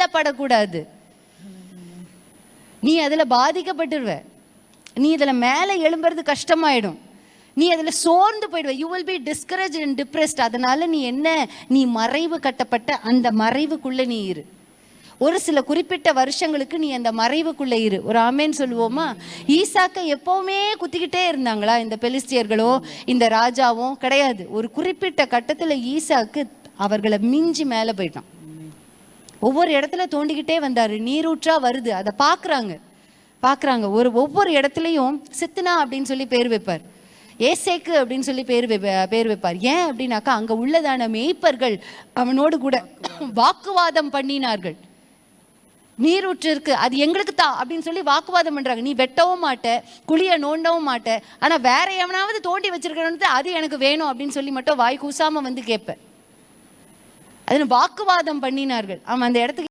கவலைப்படக்கூடாது. நீ அதுல பாதிக்கப்பட்டுருவ, நீ இதுல மேல எழும்புறது கஷ்டமாயிடும், நீ அதுல சோர்ந்து போயிடுவ. You will be discourage and depressed. அதனால நீ மறைவு கட்டப்பட்ட அந்த மறைவுக்குள்ள நீ இரு. ஒரு சில குறிப்பிட்ட வருஷங்களுக்கு நீ அந்த மறைவுக்குள்ள இரு. ஒரு ஆமேன்னு சொல்லுவோமா? ஈசாக்கை எப்பவுமே குத்திக்கிட்டே இருந்தாங்களா இந்த பெலிஸ்தியர்களோ இந்த ராஜாவும்? கிடையாது. ஒரு குறிப்பிட்ட கட்டத்துல ஈசாக்கு அவர்களை மிஞ்சி மேல போயிட்டான். ஒவ்வொரு இடத்துல தோண்டிக்கிட்டே வந்தாரு. நீரூற்றா வருது, அதை பாக்குறாங்க. ஒவ்வொரு இடத்துலையும் சித்தனா அப்படின்னு சொல்லி பேர் வைப்பார், ஏசேக்கு அப்படின்னு சொல்லி பேர் வைப்பார். ஏன் அப்படின்னாக்கா அங்க உள்ளதான மேய்ப்பர்கள் அவனோடு கூட வாக்குவாதம் பண்ணினார்கள். நீரூற்று இருக்கு, அது எங்களுக்கு தான் அப்படின்னு சொல்லி வாக்குவாதம் பண்றாங்க. நீ வெட்டவும் மாட்ட, குழிய நோண்டவும் மாட்ட, ஆனா வேற எவனாவது தோண்டி வச்சிருக்கணும், அது எனக்கு வேணும் அப்படின்னு சொல்லி மட்டும் வாய் கூசாம வந்து கேட்ப. அதுன்னு வாக்குவாதம் பண்ணினார்கள். அவன் அந்த இடத்துக்கு